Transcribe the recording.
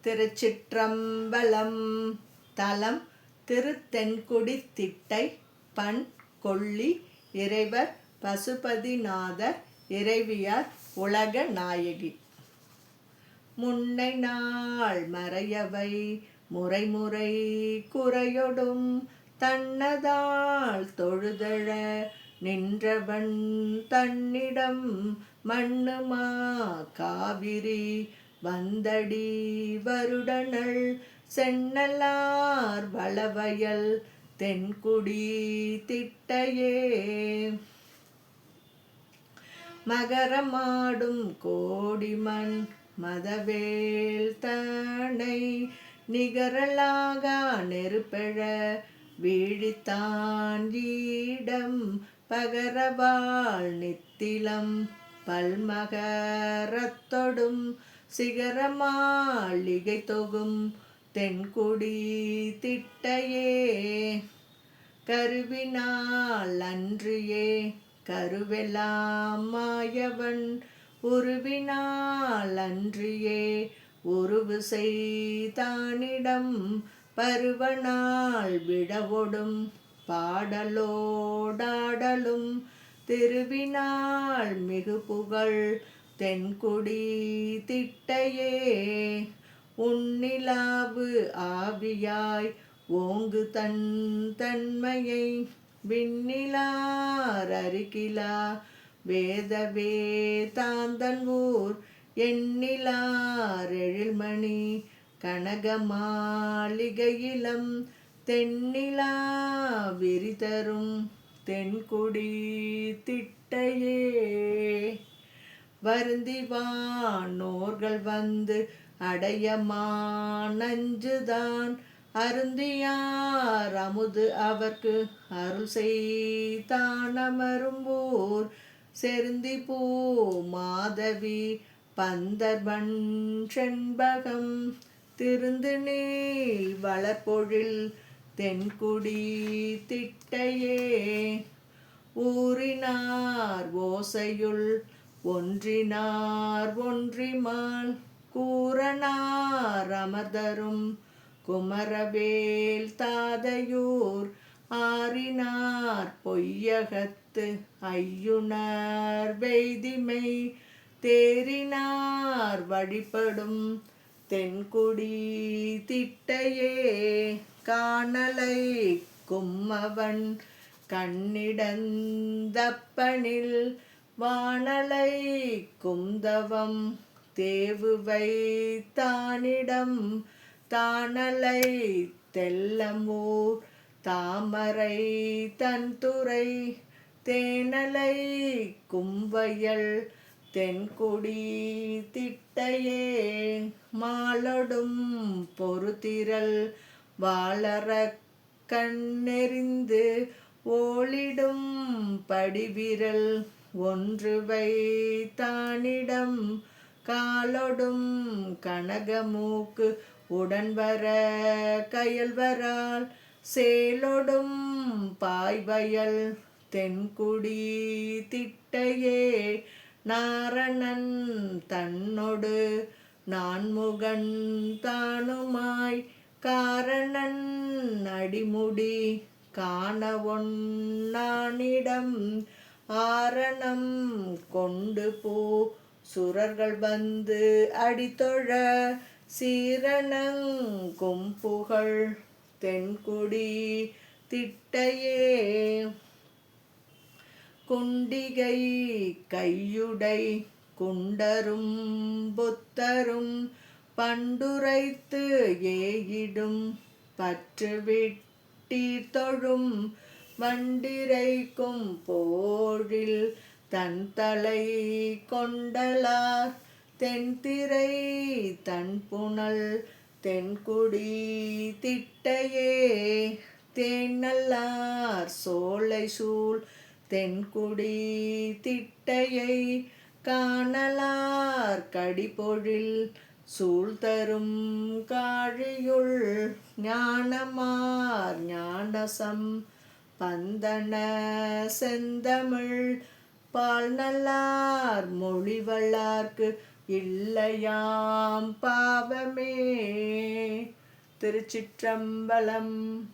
திருச்சிற்றம்பலம். தலம் திருத்தென்குடி திட்டை. பண் கொள்ளி. இறைவர் பசுபதிநாதர். இறைவியார் உலக நாயகி. முன்னை நாள் மறையவை முறைமுறை குறையொடும் தன்னதால் தொழுதழ நின்றவன் தன்னிடம் மண்ணுமா காவிரி வந்தடி வருடனள் சென்னலார் வளவயல் தென்குடி திட்டையே. மகரமாடும் கோடிமண் மதவேல் தனை நிகரலாக நெருப்பெழ வீழித்தான் ஈடம் பகரவாள் நித்திலம் பல்மகரத்தொடும் சிகரமாளிகை தொகும் தென்குடி திட்டையே. கருவினால் அன்றியே கருவெல்லாம் மாயவன் உருவினால் அன்றியே உருவு செய்தானிடம் பருவனால் விடவொடும் பாடலோடாடலும் திருவினால் மிகு புகழ் தென்குடி திட்டையே. உன்னிலாவு ஆவியாய் ஓங்கு தன் தன்மையை விண்ணிலார் அருகிலா வேதவே தாந்தன் ஊர் எண்ணிலார் எழில்மணி கனகமாளிகையிலம் தென்னிலா விரிதரும் தென்குடி திட்டையே. வருந்திவானோர்கள் வந்து அடையமா நஞ்சுதான் அருந்தியார் அமுது அவர்க்கு அருள் செய்தானமரும்பூர் செருந்தி பூ மாதவி பந்தர்பன் செண்பகம் திருந்து நீள் வளர்பொழில் தென்குடி திட்டையே. ஊரினார் ஓசையுள் ஒன்றினார் ஒன்றிமால் கூறனார் அமர்தரும் குமரவேல் தாதையூர் ஆரினார் பொய்யகத்து ஐயுணர் வெய்திமை தேரினார் வழிபடும் தென்குடி திட்டையே. காணலை கும்மவன் கண்ணிடந்தப்பனில் வானலை குந்தவம் தேவுவை தானிடம் தானலை தெல்லமூர் தாமரை தன்துறை தேனலை கும்பயல் தென்குடி திட்டையே. மாலொடும் பொறுதிரள் வாளர கண்ணெறிந்து ஓளிடும் படிவிரல் ஒன்றுவை தானிடம் காலொடும் கனகமூக்கு உடன்வர கயல்வரால் சேலொடும் பாய்வயல் தென்குடி திட்டையே. நாரணன் தன்னொடு நான்முகன் தானுமாய் காரணன் அடிமுடி காணவொன்னானிடம் ஆரணம் கொண்டு போ சுரர்கள் வந்து அடித்தொழ சீரணங்கும் புகழ் தென்குடி திட்டையே. குண்டிகை கையுடை குண்டரும் புத்தரும் பண்டுரைத்து ஏயிடும் பற்று விட்டீர் தொழும் வண்டிரைக்கும் போழில் தன் தலை கொண்டலார் தென்திரை தன்புணல் தென்குடி திட்டையே. தேனல்லார் சோலை சூழ் தென்குடி திட்டையை காணலார் கடிபொழில் சூழ்தரும் காழியுள் ஞானமார் ஞானசம் பந்தன செந்தமிழ் பால் நல்லார் மொழிவளார்க்கு இல்லையாம் பாவமே. திருச்சிற்றம்பலம்.